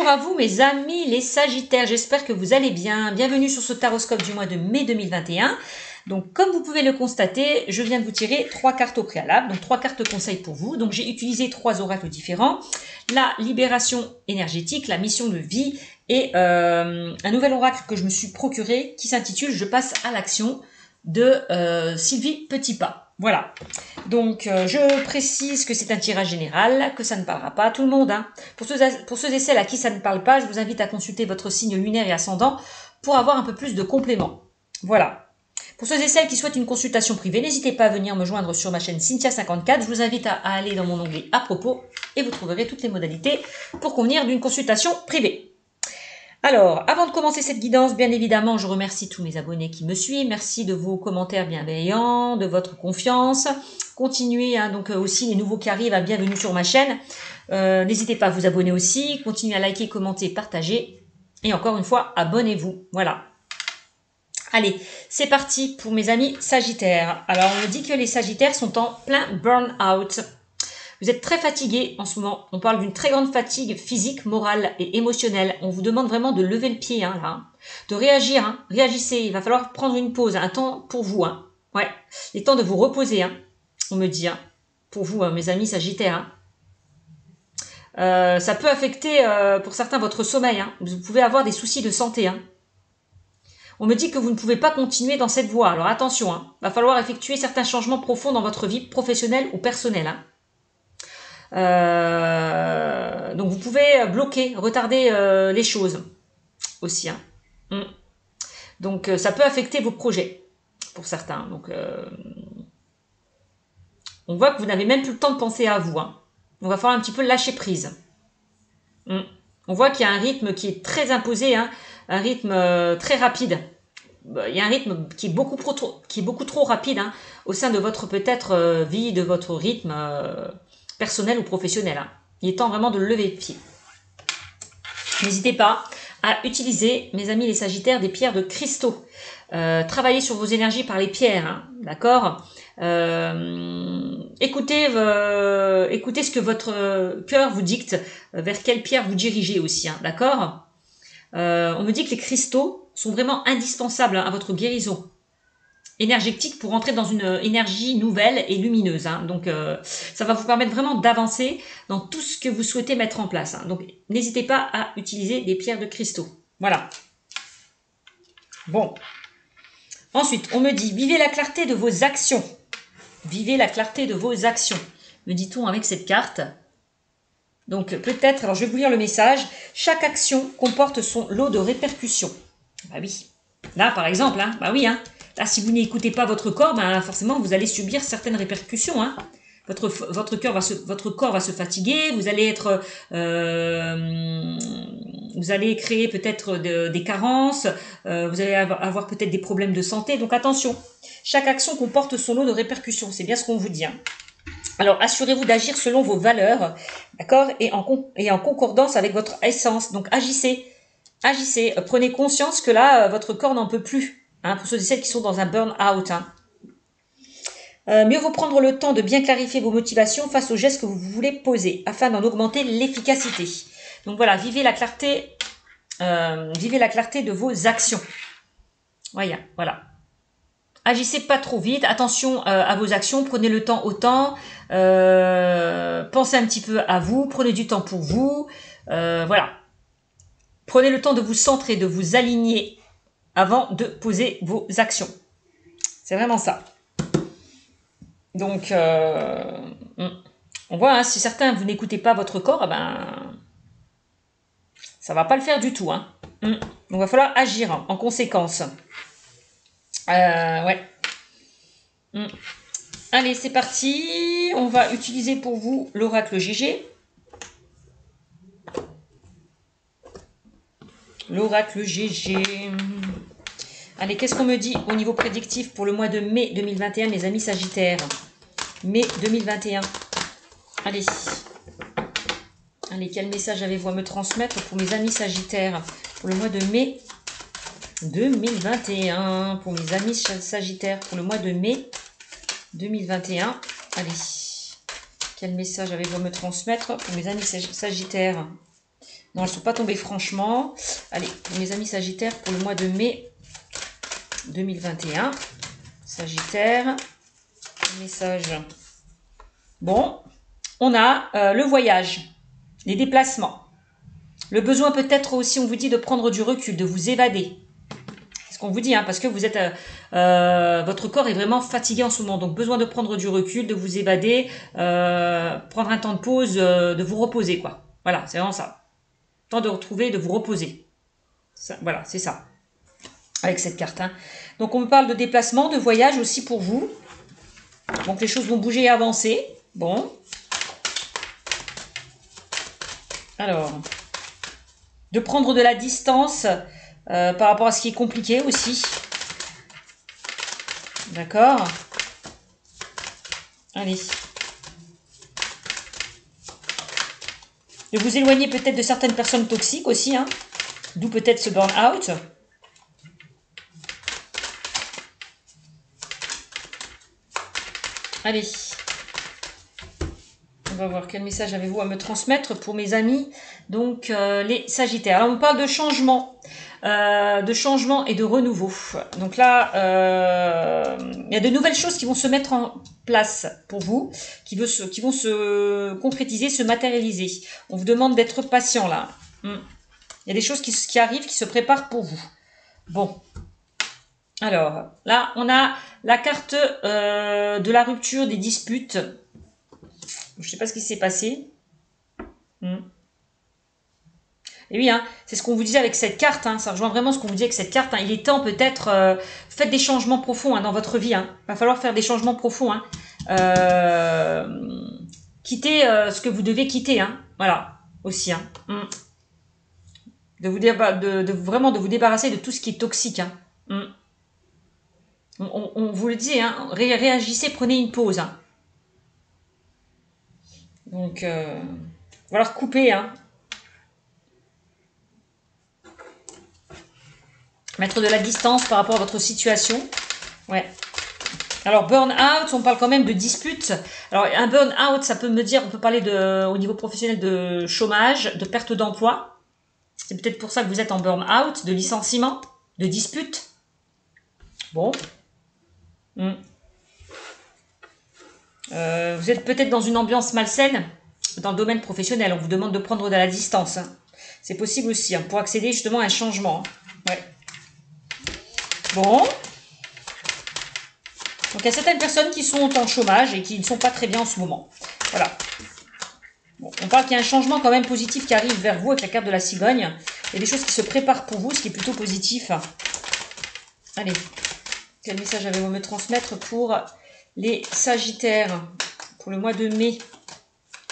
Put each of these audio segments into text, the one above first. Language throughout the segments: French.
Bonjour à vous mes amis les Sagittaires, j'espère que vous allez bien. Bienvenue sur ce taroscope du mois de mai 2021. Donc comme vous pouvez le constater, je viens de vous tirer 3 cartes au préalable, donc 3 cartes conseils pour vous. Donc j'ai utilisé 3 oracles différents. La libération énergétique, la mission de vie et un nouvel oracle que je me suis procuré qui s'intitule « Je passe à l'action » de Sylvie Petitpas. Voilà, donc je précise que c'est un tirage général, que ça ne parlera pas à tout le monde. Hein. Pour ceux et celles à qui ça ne parle pas, je vous invite à consulter votre signe lunaire et ascendant pour avoir un peu plus de compléments. Voilà. Pour ceux et celles qui souhaitent une consultation privée, n'hésitez pas à venir me joindre sur ma chaîne Cynthia54. Je vous invite à aller dans mon onglet à propos et vous trouverez toutes les modalités pour convenir d'une consultation privée. Alors, avant de commencer cette guidance, bien évidemment, je remercie tous mes abonnés qui me suivent. Merci de vos commentaires bienveillants, de votre confiance. Continuez, hein, donc aussi les nouveaux qui arrivent, bienvenue sur ma chaîne. N'hésitez pas à vous abonner aussi. Continuez à liker, commenter, partager. Et encore une fois, abonnez-vous. Voilà. Allez, c'est parti pour mes amis Sagittaires. Alors, on me dit que les Sagittaires sont en plein burn-out. Vous êtes très fatigué en ce moment. On parle d'une très grande fatigue physique, morale et émotionnelle. On vous demande vraiment de lever le pied, hein, là. De réagir, hein. Réagissez. Il va falloir prendre une pause, un temps pour vous, hein. Ouais. Les temps de vous reposer, hein. On me dit, hein. Pour vous, hein, mes amis Sagittaires, hein. Ça peut affecter, pour certains, votre sommeil, hein. Vous pouvez avoir des soucis de santé, hein. On me dit que vous ne pouvez pas continuer dans cette voie. Alors attention, hein. Va falloir effectuer certains changements profonds dans votre vie professionnelle ou personnelle, hein. Donc vous pouvez bloquer, retarder les choses aussi. Hein. Donc ça peut affecter vos projets pour certains. Donc on voit que vous n'avez même plus le temps de penser à vous. Hein. On va falloir un petit peu lâcher prise. On voit qu'il y a un rythme qui est très imposé, hein, un rythme très rapide. Il y a un rythme qui est beaucoup trop rapide, hein, au sein de votre peut-être vie, de votre rythme personnel ou professionnel. Hein. Il est temps vraiment de lever le pied. N'hésitez pas à utiliser, mes amis les Sagittaires, des pierres de cristaux. Travaillez sur vos énergies par les pierres, hein, d'accord. Écoutez ce que votre cœur vous dicte, vers quelle pierre vous dirigez aussi, hein, d'accord. On me dit que les cristaux sont vraiment indispensables, hein, à votre guérison énergétique pour entrer dans une énergie nouvelle et lumineuse. Hein. Donc, ça va vous permettre vraiment d'avancer dans tout ce que vous souhaitez mettre en place. Hein. Donc, n'hésitez pas à utiliser des pierres de cristaux. Voilà. Bon. Ensuite, on me dit, vivez la clarté de vos actions. Vivez la clarté de vos actions. Me dit-on avec cette carte. Donc, peut-être, alors je vais vous lire le message. Chaque action comporte son lot de répercussions. Bah oui. Là, par exemple, hein, bah oui, hein. Là, si vous n'écoutez pas votre corps, ben, forcément, vous allez subir certaines répercussions. Hein. Votre corps va se fatiguer, vous allez être, vous allez créer peut-être des carences, vous allez avoir peut-être des problèmes de santé. Donc attention, chaque action comporte son lot de répercussions. C'est bien ce qu'on vous dit. Hein. Alors, assurez-vous d'agir selon vos valeurs, d'accord, et en concordance avec votre essence. Donc, agissez. Prenez conscience que là, votre corps n'en peut plus. Hein, pour ceux et celles qui sont dans un burn-out. Hein. Mieux vaut prendre le temps de bien clarifier vos motivations face aux gestes que vous voulez poser, afin d'en augmenter l'efficacité. Donc voilà, vivez la clarté de vos actions. Voilà. Agissez pas trop vite, attention à vos actions, prenez le temps au temps, pensez un petit peu à vous, prenez du temps pour vous, voilà. Prenez le temps de vous centrer, de vous aligner avant de poser vos actions. C'est vraiment ça. Donc, on voit, hein, si certains, vous n'écoutez pas votre corps, ben, ça va pas le faire du tout. Hein. Donc, il va falloir agir, hein, en conséquence. Ouais. Allez, c'est parti. On va utiliser pour vous l'oracle GG. L'oracle GG. Allez, qu'est-ce qu'on me dit au niveau prédictif pour le mois de mai 2021, mes amis Sagittaires? Mai 2021. Allez. Allez, quel message avez-vous à me transmettre pour mes amis Sagittaires pour le mois de mai 2021? Pour mes amis Sagittaires pour le mois de mai 2021. Allez. Quel message avez-vous à me transmettre pour mes amis Sagittaires? Non, elles ne sont pas tombées franchement. Allez, pour mes amis Sagittaires, pour le mois de mai 2021. Sagittaire, message. Bon, on a le voyage, les déplacements. Le besoin peut-être aussi, on vous dit, de prendre du recul, de vous évader. C'est ce qu'on vous dit, hein, parce que vous êtes, votre corps est vraiment fatigué en ce moment. Donc, besoin de prendre du recul, de vous évader, prendre un temps de pause, de vous reposer, quoi. Voilà, c'est vraiment ça. Temps de retrouver, de vous reposer. Ça, voilà, c'est ça. Avec cette carte. Hein. Donc, on me parle de déplacement, de voyage aussi pour vous. Donc, les choses vont bouger et avancer. Bon. Alors... de prendre de la distance par rapport à ce qui est compliqué aussi. D'accord? Allez. De vous éloigner peut-être de certaines personnes toxiques aussi. Hein. D'où peut-être ce burn-out. Allez. On va voir quel message avez-vous à me transmettre pour mes amis, donc les Sagittaires. Alors on parle de changement et de renouveau. Donc là, il y a de nouvelles choses qui vont se mettre en place pour vous, qui vont se concrétiser, se matérialiser. On vous demande d'être patient là. Il y a des choses qui arrivent, qui se préparent pour vous. Bon. Alors, là, on a la carte de la rupture, des disputes. Je ne sais pas ce qui s'est passé. Et oui, hein, c'est ce qu'on vous disait avec cette carte. Hein, ça rejoint vraiment ce qu'on vous dit avec cette carte. Hein. Il est temps peut-être, faites des changements profonds hein, dans votre vie. Hein. Il va falloir faire des changements profonds. Hein. Quittez ce que vous devez quitter. Hein. Voilà, aussi. Hein. Vraiment de vous débarrasser de tout ce qui est toxique. Hein. On vous le dit, hein, réagissez, prenez une pause. Hein. Donc, il va falloir couper. Hein. Mettre de la distance par rapport à votre situation. Ouais. Alors, burn-out, on parle quand même de dispute. Alors, un burn-out, ça peut me dire, on peut parler au niveau professionnel de chômage, de perte d'emploi. C'est peut-être pour ça que vous êtes en burn-out, de licenciement, de dispute. Bon. Vous êtes peut-être dans une ambiance malsaine dans le domaine professionnel. On vous demande de prendre de la distance. Hein. C'est possible aussi, hein, pour accéder justement à un changement. Hein. Ouais. Bon. Donc, il y a certaines personnes qui sont en chômage et qui ne sont pas très bien en ce moment. Voilà. Bon, on parle qu'il y a un changement quand même positif qui arrive vers vous avec la carte de la cigogne. Il y a des choses qui se préparent pour vous, ce qui est plutôt positif. Allez. Quel message avez-vous à me transmettre pour les Sagittaires pour le mois de mai?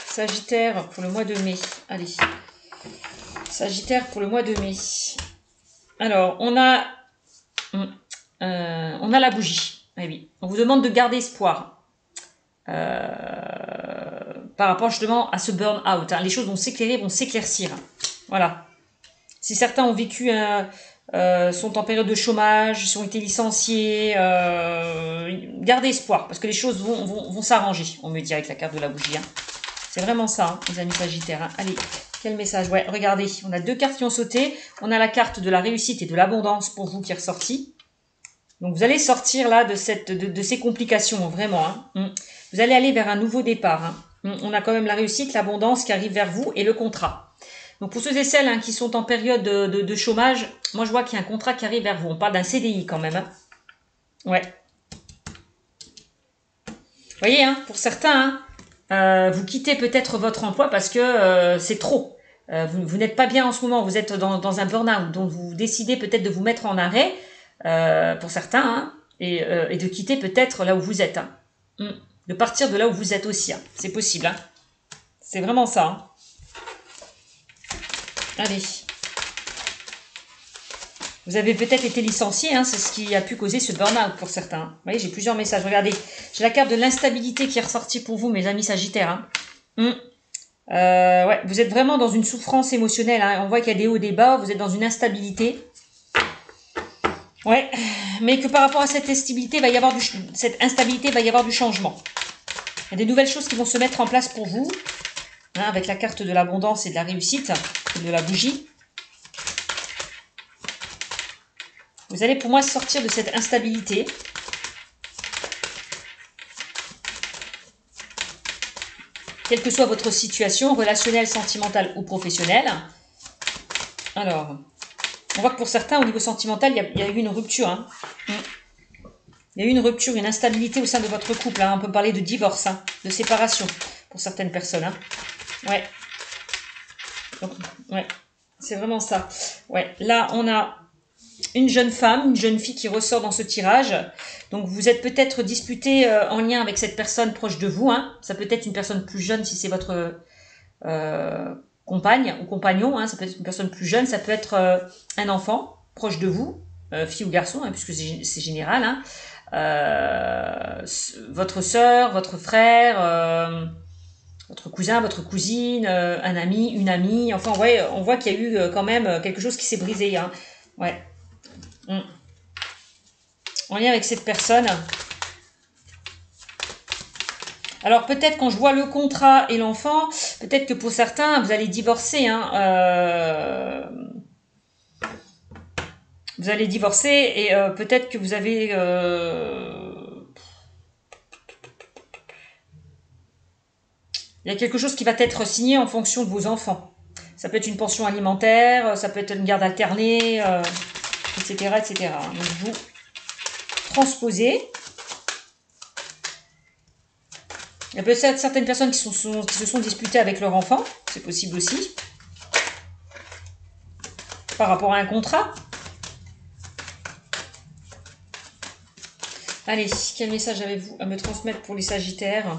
Sagittaire pour le mois de mai. Allez. Sagittaire pour le mois de mai. Alors, on a la bougie. Eh oui. On vous demande de garder espoir. Par rapport justement à ce burn-out. Hein. Les choses vont s'éclairer, vont s'éclaircir. Voilà. Si certains ont vécu, sont en période de chômage, ont été licenciés, gardez espoir, parce que les choses vont s'arranger, on me dit avec la carte de la bougie. Hein. C'est vraiment ça, hein, les amis Sagittaires. Hein. Allez, quel message? Ouais, regardez, on a deux cartes qui ont sauté. On a la carte de la réussite et de l'abondance pour vous qui est ressortie. Donc, vous allez sortir là de ces complications, vraiment. Hein. Vous allez aller vers un nouveau départ. Hein. On a quand même la réussite, l'abondance qui arrive vers vous et le contrat. Donc, pour ceux et celles hein, qui sont en période de chômage, moi, je vois qu'il y a un contrat qui arrive vers vous. On parle d'un CDI quand même. Hein. Ouais. Vous voyez, hein, pour certains, hein, vous quittez peut-être votre emploi parce que c'est trop. Vous n'êtes pas bien en ce moment. Vous êtes dans un burn-out. Donc, vous décidez peut-être de vous mettre en arrêt, pour certains, hein, et de quitter peut-être là où vous êtes. Hein. De partir de là où vous êtes aussi. Hein. C'est possible. Hein. C'est vraiment ça. Hein. Allez. Vous avez peut-être été licencié, hein, c'est ce qui a pu causer ce burn-out pour certains. Vous voyez, j'ai plusieurs messages. Regardez, j'ai la carte de l'instabilité qui est ressortie pour vous, mes amis Sagittaires. Hein. Ouais, vous êtes vraiment dans une souffrance émotionnelle. Hein. On voit qu'il y a des hauts, des bas. Vous êtes dans une instabilité. Ouais, mais que par rapport à cette instabilité, va y avoir du changement. Il y a des nouvelles choses qui vont se mettre en place pour vous. hein, avec la carte de l'abondance et de la réussite, de la bougie. Vous allez pour moi sortir de cette instabilité. Quelle que soit votre situation, relationnelle, sentimentale ou professionnelle. Alors, on voit que pour certains, au niveau sentimental, il y a eu une rupture. Hein. Il y a eu une rupture, une instabilité au sein de votre couple. Hein. On peut parler de divorce, hein, de séparation pour certaines personnes. Hein. Ouais. Donc, ouais, c'est vraiment ça. Ouais, là, on a une jeune femme, une jeune fille qui ressort dans ce tirage. Donc, vous êtes peut-être disputé en lien avec cette personne proche de vous. Hein. Ça peut être une personne plus jeune si c'est votre compagne ou compagnon. Hein. Ça peut être une personne plus jeune. Ça peut être un enfant proche de vous, fille ou garçon, hein, puisque c'est général. Hein. Votre sœur, votre frère, votre cousin, votre cousine, un ami, une amie. Enfin, ouais, on voit qu'il y a eu quand même quelque chose qui s'est brisé. Hein. Ouais. En lien avec cette personne. Alors peut-être quand je vois le contrat et l'enfant, peut-être que pour certains, vous allez divorcer. Hein, vous allez divorcer et peut-être que vous avez... il y a quelque chose qui va être signé en fonction de vos enfants. Ça peut être une pension alimentaire, ça peut être une garde alternée, etc., etc. Donc vous transposez. Il y a peut-être certaines personnes qui se sont disputées avec leur enfant, c'est possible aussi, par rapport à un contrat. Allez, quel message avez-vous à me transmettre pour les Sagittaires?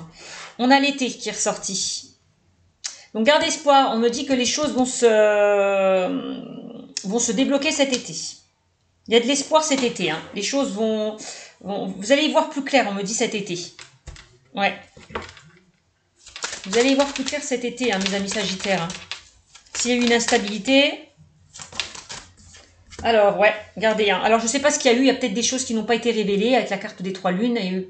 On a l'été qui est ressorti. Donc garde espoir, on me dit que les choses vont se débloquer cet été. Il y a de l'espoir cet été. Hein. Les choses vont... Vous allez y voir plus clair, on me dit cet été. Ouais. Vous allez y voir plus clair cet été, hein, mes amis Sagittaires. Hein. S'il y a eu une instabilité... Alors, ouais, regardez. Hein. Alors, je ne sais pas ce qu'il y a eu. Il y a peut-être des choses qui n'ont pas été révélées avec la carte des 3 lunes. Il y a eu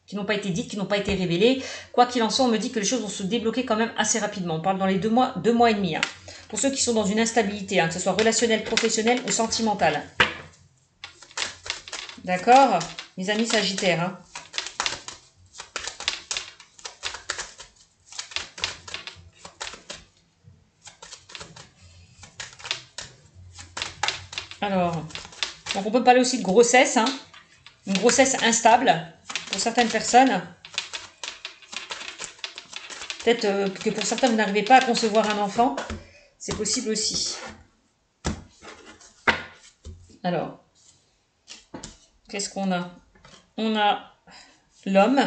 qui n'ont pas été dites, qui n'ont pas été révélées. Quoi qu'il en soit, on me dit que les choses vont se débloquer quand même assez rapidement. On parle dans les 2 mois et demi. Hein. Pour ceux qui sont dans une instabilité, hein, que ce soit relationnelle, professionnelle ou sentimentale. D'accord, mes amis Sagittaires. Hein. Alors, donc on peut parler aussi de grossesse, hein, une grossesse instable pour certaines personnes. Peut-être que pour certains, vous n'arrivez pas à concevoir un enfant. C'est possible aussi. Alors, qu'est-ce qu'on a? On a l'homme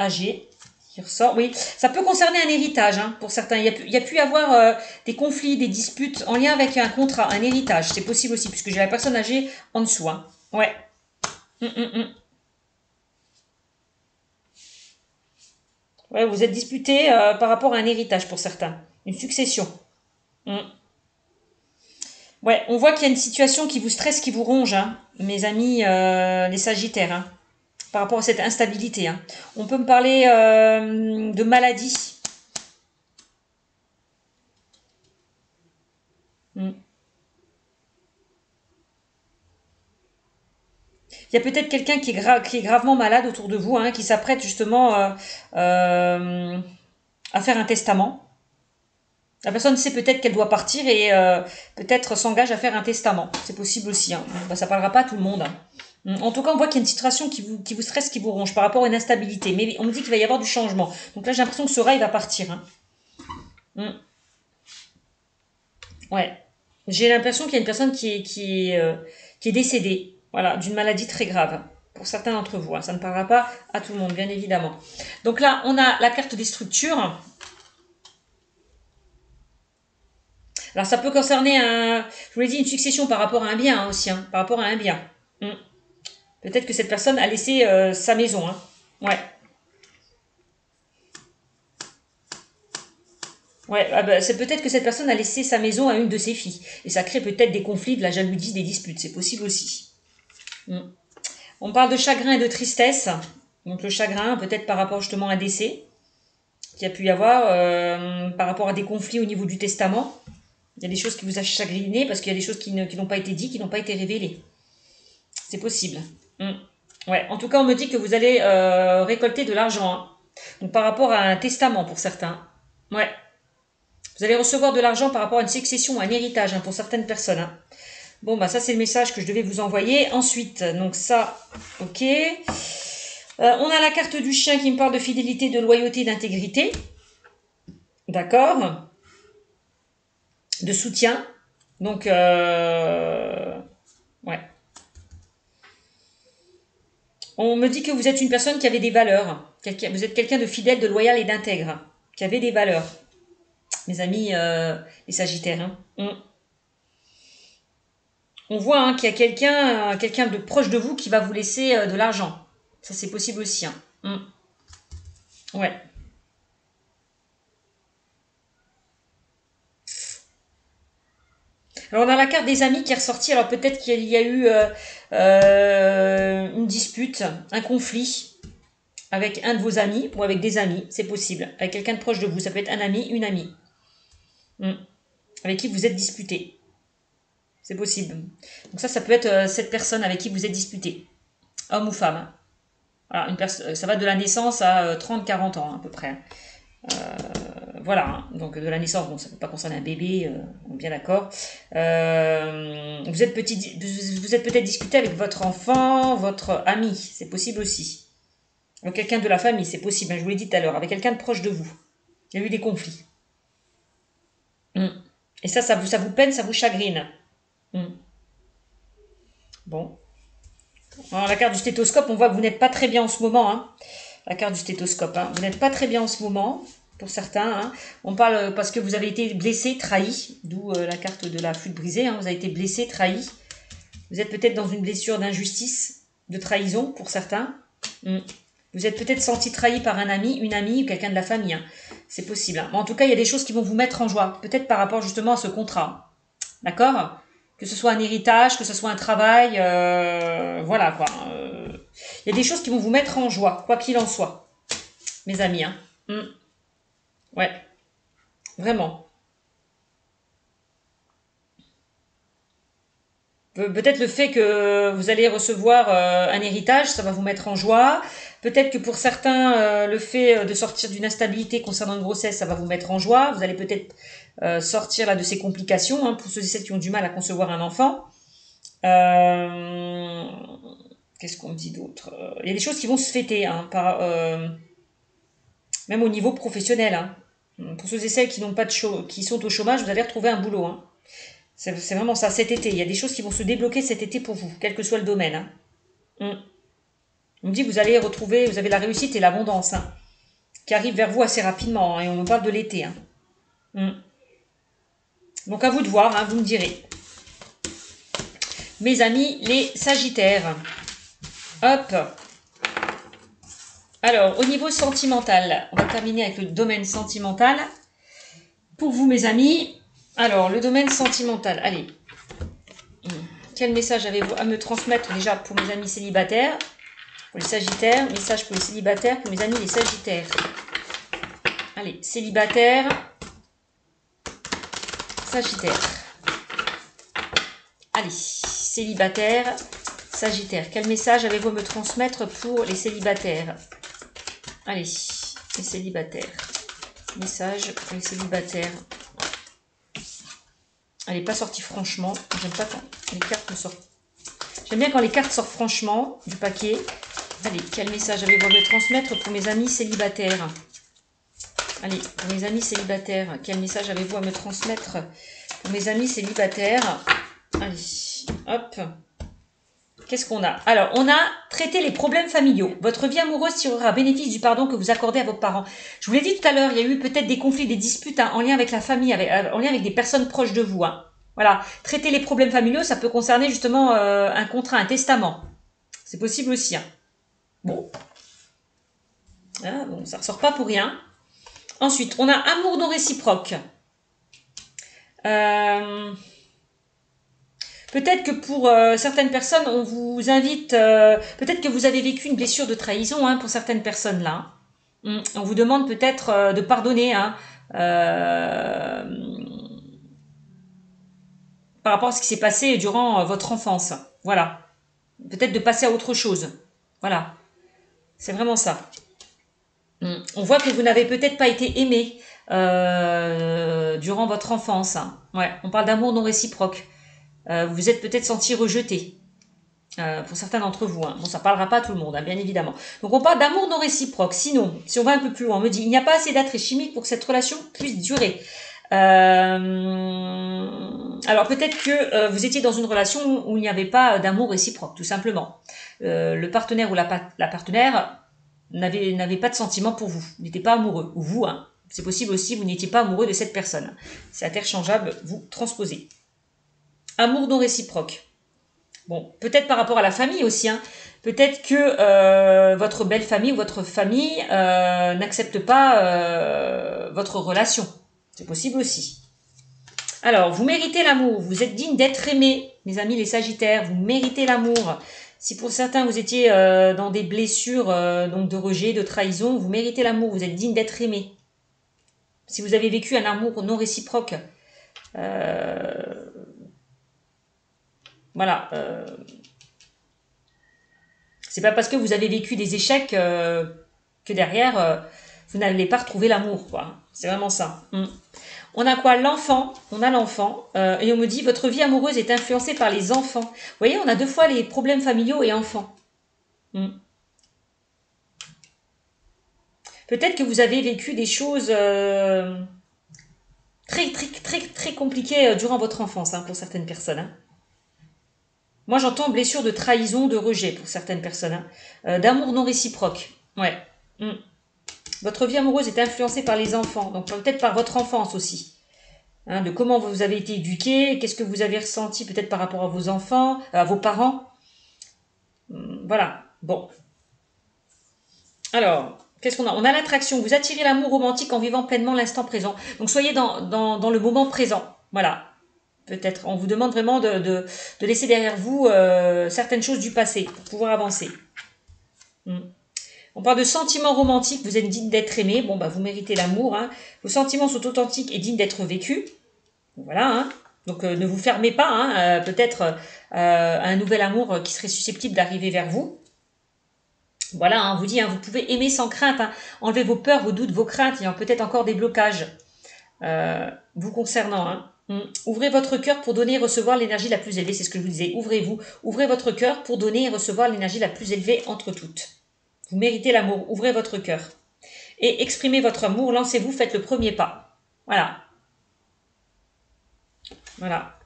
âgé qui ressort. Oui, ça peut concerner un héritage hein, pour certains. Il y a pu y avoir des conflits, des disputes en lien avec un contrat, un héritage. C'est possible aussi, puisque j'ai la personne âgée en dessous. Hein. Ouais. Ouais, vous êtes disputé par rapport à un héritage pour certains. Une succession. Ouais, on voit qu'il y a une situation qui vous stresse, qui vous ronge, hein, mes amis les Sagittaires, hein, par rapport à cette instabilité. Hein. On peut me parler de maladie. Il y a peut-être quelqu'un qui est gravement malade autour de vous, hein, qui s'apprête justement à faire un testament. La personne sait peut-être qu'elle doit partir et peut-être s'engage à faire un testament. C'est possible aussi. Hein. Bah, ça ne parlera pas à tout le monde. Hein. En tout cas, on voit qu'il y a une situation qui vous stresse, qui vous ronge par rapport à une instabilité. Mais on me dit qu'il va y avoir du changement. Donc là, j'ai l'impression que ce rail va partir. Hein. Ouais. J'ai l'impression qu'il y a une personne qui est décédée. Voilà, d'une maladie très grave. Pour certains d'entre vous. Hein. Ça ne parlera pas à tout le monde, bien évidemment. Donc là, on a la carte des structures. Alors, ça peut concerner, je vous l'ai dit, une succession par rapport à un bien hein, aussi, hein, par rapport à un bien. Peut-être que cette personne a laissé sa maison. Hein. Ouais. Ouais, ah bah, c'est peut-être que cette personne a laissé sa maison à une de ses filles. Et ça crée peut-être des conflits, de la jalousie, des disputes. C'est possible aussi. On parle de chagrin et de tristesse. Donc le chagrin, peut-être par rapport justement à un décès. qu'il y a pu y avoir par rapport à des conflits au niveau du testament. Il y a des choses qui vous a chagriné parce qu'il y a des choses qui n'ont pas été dites, qui n'ont pas été révélées. C'est possible. Ouais. En tout cas, on me dit que vous allez récolter de l'argent. Hein. Donc par rapport à un testament pour certains. Ouais. Vous allez recevoir de l'argent par rapport à une succession, un héritage hein, pour certaines personnes. Hein. Bon, bah ça c'est le message que je devais vous envoyer. Ensuite, donc ça, ok. On a la carte du chien qui me parle de fidélité, de loyauté, d'intégrité. D'accord. De soutien. Donc, ouais. On me dit que vous êtes une personne qui avait des valeurs. Vous êtes quelqu'un de fidèle, de loyal et d'intègre. Qui avait des valeurs. Mes amis, les Sagittaires. Hein. On voit hein, qu'il y a quelqu'un de proche de vous qui va vous laisser de l'argent. Ça, c'est possible aussi. Hein. Ouais. Alors, on a la carte des amis qui est ressortie. Alors, peut-être qu'il y a eu une dispute, un conflit avec un de vos amis ou avec des amis. C'est possible. Avec quelqu'un de proche de vous. Ça peut être un ami, une amie. Avec qui vous êtes disputé. C'est possible. Donc ça peut être cette personne avec qui vous êtes disputé. Homme ou femme. Voilà, ça va de la naissance à 30-40 ans à peu près. Voilà, hein. Donc de la naissance, bon, ça ne peut pas concerner un bébé, on est bien d'accord. Vous êtes peut-être discuté avec votre enfant, votre ami, c'est possible aussi. Avec quelqu'un de la famille, c'est possible, hein, je vous l'ai dit tout à l'heure, avec quelqu'un de proche de vous. Il y a eu des conflits. Et ça vous peine, ça vous chagrine. Bon. Alors, la carte du stéthoscope, on voit que vous n'êtes pas très bien en ce moment. Hein. La carte du stéthoscope, hein. Vous n'êtes pas très bien en ce moment, pour certains. Hein. On parle parce que vous avez été blessé, trahi, d'où la carte de la flûte brisée. Hein. Vous avez été blessé, trahi. Vous êtes peut-être dans une blessure d'injustice, de trahison, pour certains. Vous êtes peut-être senti trahi par un ami, une amie ou quelqu'un de la famille. Hein. C'est possible. Hein. Mais en tout cas, il y a des choses qui vont vous mettre en joie. Peut-être par rapport justement à ce contrat. D'accord ? Que ce soit un héritage, que ce soit un travail, voilà quoi. Il y a des choses qui vont vous mettre en joie, quoi qu'il en soit, mes amis. Hein. Ouais, vraiment. Peut-être le fait que vous allez recevoir un héritage, ça va vous mettre en joie. Peut-être que pour certains, le fait de sortir d'une instabilité concernant une grossesse, ça va vous mettre en joie. Vous allez peut-être sortir là de ces complications hein, pour ceux et celles qui ont du mal à concevoir un enfant. Qu'est-ce qu'on dit d'autre? Il y a des choses qui vont se fêter, hein, même au niveau professionnel. Hein. Pour ceux et celles qui n'ont pas qui sont au chômage, vous allez retrouver un boulot. Hein. C'est vraiment ça, cet été. Il y a des choses qui vont se débloquer cet été pour vous, quel que soit le domaine. Hein. On me dit que vous allez retrouver, vous avez la réussite et l'abondance hein, qui arrivent vers vous assez rapidement. Hein, et on nous parle de l'été. Hein. Donc à vous de voir, hein, vous me direz. Mes amis, les Sagittaires. Hop. Alors, au niveau sentimental, on va terminer avec le domaine sentimental. Pour vous, mes amis, alors, le domaine sentimental, allez. Quel message avez-vous à me transmettre déjà pour mes amis célibataires? Pour les Sagittaires, message pour les célibataires, pour mes amis les Sagittaires. Allez, célibataires, Sagittaire. Allez, célibataire, Sagittaire. Quel message avez-vous à me transmettre pour les célibataires? Allez, les célibataires. Message pour les célibataires. Elle n'est pas sortie franchement. J'aime pas quand les cartes me sortent. J'aime bien quand les cartes sortent franchement du paquet. Allez, quel message avez-vous à me transmettre pour mes amis célibataires? Allez, pour mes amis célibataires, quel message avez-vous à me transmettre pour mes amis célibataires? Allez, hop. Qu'est-ce qu'on a? Alors, on a traité les problèmes familiaux. Votre vie amoureuse tirera bénéfice du pardon que vous accordez à vos parents. Je vous l'ai dit tout à l'heure, il y a eu peut-être des conflits, des disputes hein, en lien avec la famille, en lien avec des personnes proches de vous. Hein. Voilà, traiter les problèmes familiaux, ça peut concerner justement un contrat, un testament. C'est possible aussi. Hein. Bon. Ah, bon, ça ressort pas pour rien. Ensuite, on a amour non réciproque. Peut-être que pour certaines personnes, on vous invite... peut-être que vous avez vécu une blessure de trahison hein, pour certaines personnes là. On vous demande peut-être de pardonner hein, par rapport à ce qui s'est passé durant votre enfance. Voilà. Peut-être de passer à autre chose. Voilà. C'est vraiment ça. On voit que vous n'avez peut-être pas été aimé durant votre enfance. Hein. Ouais, on parle d'amour non réciproque. Vous vous êtes peut-être senti rejeté. Pour certains d'entre vous. Hein. Bon, ça ne parlera pas à tout le monde, hein, bien évidemment. Donc, on parle d'amour non réciproque. Sinon, si on va un peu plus loin, on me dit, il n'y a pas assez d'attrait chimique pour que cette relation puisse durer. Alors, peut-être que vous étiez dans une relation où il n'y avait pas d'amour réciproque, tout simplement. Le partenaire ou la partenaire n'avait pas de sentiment pour vous, n'était pas amoureux. Ou vous, hein. C'est possible aussi, vous n'étiez pas amoureux de cette personne. C'est interchangeable, vous transposez. Amour non réciproque. Bon, peut-être par rapport à la famille aussi. Hein. Peut-être que votre belle famille ou votre famille n'accepte pas votre relation. C'est possible aussi. Alors, vous méritez l'amour. Vous êtes digne d'être aimé, mes amis les Sagittaires. Vous méritez l'amour. Si pour certains, vous étiez dans des blessures donc de rejet, de trahison, vous méritez l'amour. Vous êtes digne d'être aimé. Si vous avez vécu un amour non réciproque, voilà. C'est pas parce que vous avez vécu des échecs que derrière, vous n'allez pas retrouver l'amour, quoi. C'est vraiment ça. On a quoi? L'enfant. On a l'enfant. Et on me dit, votre vie amoureuse est influencée par les enfants. Vous voyez, on a deux fois les problèmes familiaux et enfants. Peut-être que vous avez vécu des choses très compliquées durant votre enfance, hein, pour certaines personnes. Hein. Moi, j'entends blessure de trahison, de rejet pour certaines personnes. Hein. D'amour non réciproque. Ouais. Votre vie amoureuse est influencée par les enfants. Donc, peut-être par votre enfance aussi. Hein, de comment vous avez été éduqué. Qu'est-ce que vous avez ressenti peut-être par rapport à vos enfants, à vos parents. Voilà. Bon. Alors, qu'est-ce qu'on a? On a l'attraction. Vous attirez l'amour romantique en vivant pleinement l'instant présent. Donc, soyez dans le moment présent. Voilà. Peut-être. On vous demande vraiment de laisser derrière vous certaines choses du passé pour pouvoir avancer. On parle de sentiments romantiques. Vous êtes digne d'être aimé. Bon, bah, vous méritez l'amour. Hein. Vos sentiments sont authentiques et dignes d'être vécus. Voilà. Hein. Donc, ne vous fermez pas. Hein, peut-être à un nouvel amour qui serait susceptible d'arriver vers vous. Voilà. Hein, on vous dit, hein, vous pouvez aimer sans crainte. Hein. Enlevez vos peurs, vos doutes, vos craintes. Il y a peut-être encore des blocages vous concernant. Hein. Ouvrez votre cœur pour donner et recevoir l'énergie la plus élevée. C'est ce que je vous disais. Ouvrez-vous. Ouvrez votre cœur pour donner et recevoir l'énergie la plus élevée entre toutes. Vous méritez l'amour. Ouvrez votre cœur. Et exprimez votre amour. Lancez-vous. Faites le premier pas. Voilà. Voilà.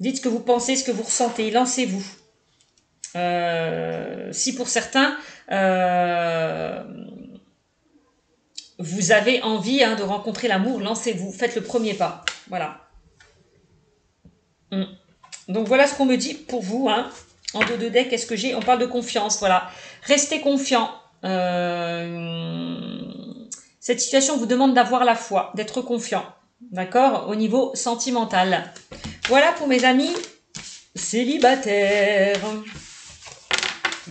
Dites ce que vous pensez, ce que vous ressentez. Lancez-vous. Si pour certains... vous avez envie de rencontrer l'amour, lancez-vous, faites le premier pas. Voilà. Donc voilà ce qu'on me dit pour vous. Hein. En dos de deck, qu'est-ce que j'ai? On parle de confiance, voilà. Restez confiant. Cette situation vous demande d'avoir la foi, d'être confiant. D'accord? Au niveau sentimental. Voilà pour mes amis célibataires.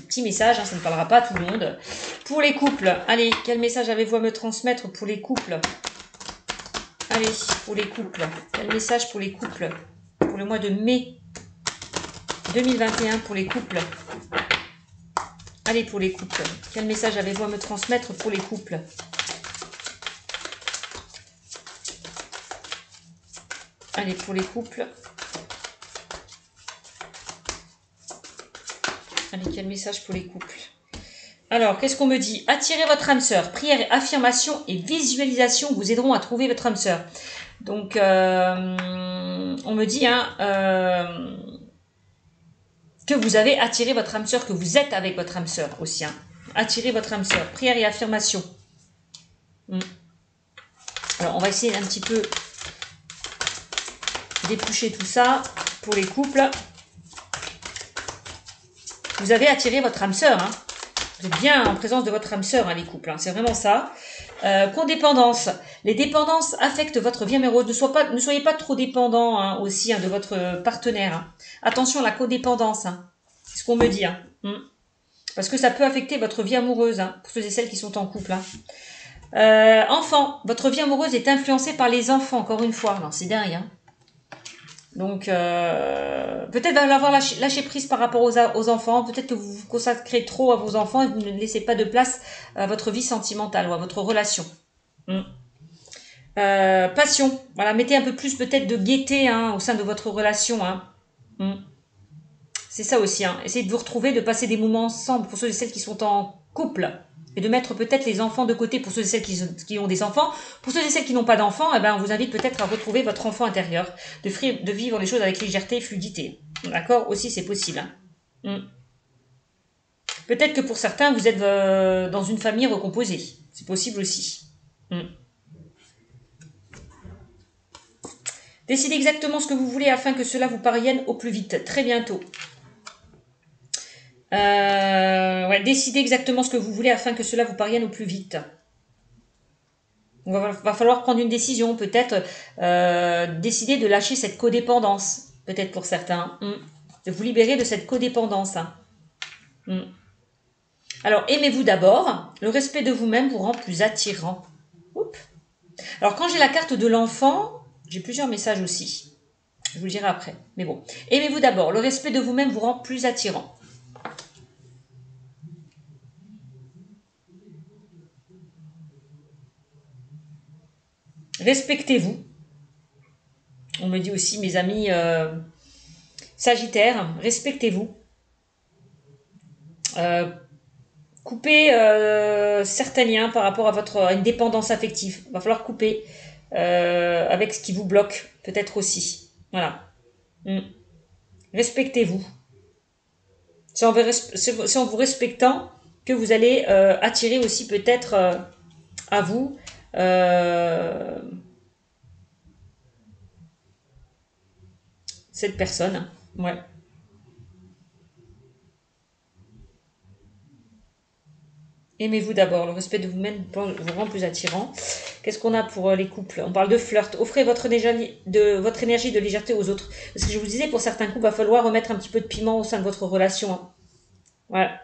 Petit message, hein, ça ne parlera pas à tout le monde. Pour les couples, allez, quel message avez-vous à me transmettre pour les couples? Allez, pour les couples, quel message pour les couples? Pour le mois de mai 2021, pour les couples. Allez, pour les couples, quel message avez-vous à me transmettre pour les couples? Allez, pour les couples. Allez, quel message pour les couples? Alors, qu'est-ce qu'on me dit? Attirez votre âme sœur. Prière, affirmation et visualisation vous aideront à trouver votre âme sœur. Donc, on me dit que vous avez attiré votre âme sœur, que vous êtes avec votre âme sœur aussi. Hein. Attirez votre âme sœur. Prière et affirmation. Alors, on va essayer un petit peu d'éplucher tout ça pour les couples. Vous avez attiré votre âme sœur. Hein. Vous êtes bien en présence de votre âme sœur, hein, les couples. Hein. C'est vraiment ça. Codépendance. Les dépendances affectent votre vie amoureuse. Ne soyez pas trop dépendant hein, aussi hein, de votre partenaire. Hein. Attention à la codépendance. Hein. C'est ce qu'on me dit. Hein. Parce que ça peut affecter votre vie amoureuse, hein, pour ceux et celles qui sont en couple. Hein. Enfant, votre vie amoureuse est influencée par les enfants, encore une fois. Non, c'est dingue. Hein. Donc, peut-être va avoir lâché prise par rapport aux enfants. Peut-être que vous vous consacrez trop à vos enfants et vous ne laissez pas de place à votre vie sentimentale ou à votre relation. Passion. Voilà, mettez un peu plus peut-être de gaieté hein, au sein de votre relation. Hein. C'est ça aussi. Hein. Essayez de vous retrouver, de passer des moments ensemble pour ceux et celles qui sont en couple. Et de mettre peut-être les enfants de côté pour ceux et celles qui ont des enfants. Pour ceux et celles qui n'ont pas d'enfants, eh ben, on vous invite peut-être à retrouver votre enfant intérieur. De vivre les choses avec légèreté et fluidité. D'accord? Aussi, c'est possible. Hein. Peut-être que pour certains, vous êtes dans une famille recomposée. C'est possible aussi. Décidez exactement ce que vous voulez afin que cela vous parvienne au plus vite. Très bientôt. Ouais, décidez exactement ce que vous voulez afin que cela vous parvienne au plus vite. Il va falloir prendre une décision, peut-être décider de lâcher cette codépendance, peut-être pour certains, de vous libérer de cette codépendance. Alors, aimez-vous d'abord, le respect de vous-même vous rend plus attirant. Oups. Alors, quand j'ai la carte de l'enfant, j'ai plusieurs messages aussi, je vous le dirai après, mais bon. Aimez-vous d'abord, le respect de vous-même vous rend plus attirant. Respectez-vous. On me dit aussi, mes amis Sagittaires, respectez-vous. Coupez certains liens par rapport à une dépendance affective. Il va falloir couper avec ce qui vous bloque, peut-être aussi. Voilà. Respectez-vous. C'est en vous respectant que vous allez attirer aussi peut-être à vous cette personne. Ouais. Aimez-vous d'abord. Le respect de vous-même vous rend plus attirant. Qu'est-ce qu'on a pour les couples? On parle de flirt. Offrez votre énergie de légèreté aux autres. Parce que je vous disais, pour certains couples, il va falloir remettre un petit peu de piment au sein de votre relation. Hein. Voilà.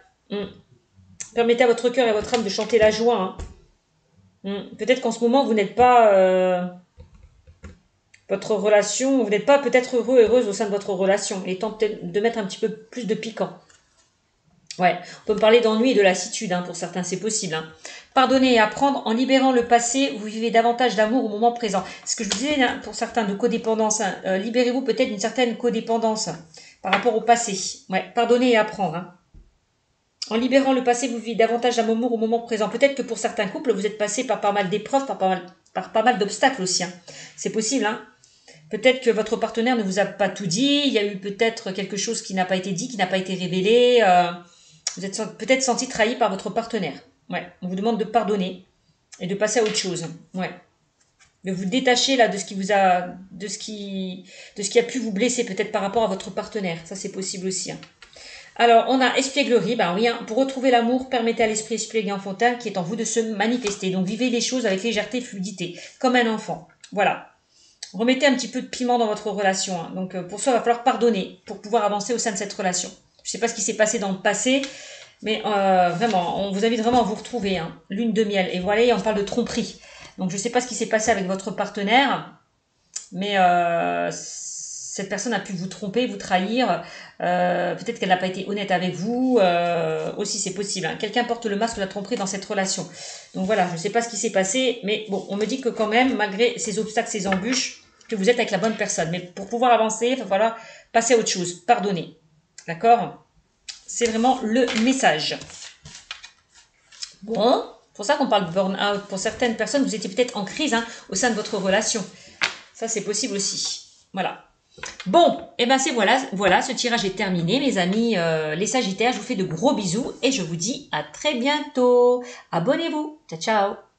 Permettez à votre cœur et à votre âme de chanter la joie. Hein. Peut-être qu'en ce moment, vous n'êtes pas... votre relation, vous n'êtes pas peut-être heureuse au sein de votre relation. Il est temps peut-être de mettre un petit peu plus de piquant. Ouais, on peut me parler d'ennui et de lassitude, hein, pour certains, c'est possible. Hein. Pardonner et apprendre, en libérant le passé, vous vivez davantage d'amour au moment présent. Ce que je vous disais, hein, pour certains, de codépendance, hein, libérez-vous peut-être d'une certaine codépendance par rapport au passé. Ouais, pardonner et apprendre. Hein. En libérant le passé, vous vivez davantage d'amour au moment présent. Peut-être que pour certains couples, vous êtes passé par pas mal d'épreuves, par pas mal d'obstacles aussi. Hein. C'est possible, hein. Peut-être que votre partenaire ne vous a pas tout dit, il y a eu peut-être quelque chose qui n'a pas été dit, qui n'a pas été révélé. Vous êtes peut-être senti trahi par votre partenaire. Ouais, on vous demande de pardonner et de passer à autre chose. Ouais. De vous détacher là de ce qui a pu vous blesser peut-être par rapport à votre partenaire. Ça c'est possible aussi. Hein. Alors, on a espièglerie, ben oui, hein, pour retrouver l'amour, permettez à l'esprit espiègle et enfantin qui est en vous de se manifester. Donc, vivez les choses avec légèreté et fluidité, comme un enfant. Voilà. Remettez un petit peu de piment dans votre relation. Hein. Donc, pour ça, il va falloir pardonner pour pouvoir avancer au sein de cette relation. Je ne sais pas ce qui s'est passé dans le passé, mais vraiment, on vous invite vraiment à vous retrouver. Hein. Lune de miel. Et voilà, on parle de tromperie. Donc, je ne sais pas ce qui s'est passé avec votre partenaire, mais cette personne a pu vous tromper, vous trahir. Peut-être qu'elle n'a pas été honnête avec vous. Aussi, c'est possible. Hein. Quelqu'un porte le masque de la tromperie dans cette relation. Donc voilà, je ne sais pas ce qui s'est passé, mais bon, on me dit que quand même, malgré ces obstacles, ces embûches, que vous êtes avec la bonne personne. Mais pour pouvoir avancer, il va falloir passer à autre chose. Pardonner. D'accord? C'est vraiment le message. Bon, c'est pour ça qu'on parle de burn-out. Pour certaines personnes, vous étiez peut-être en crise hein, au sein de votre relation. Ça, c'est possible aussi. Voilà. Bon, et ben c'est voilà, ce tirage est terminé, mes amis, les Sagittaires. Je vous fais de gros bisous et je vous dis à très bientôt. Abonnez-vous. Ciao, ciao.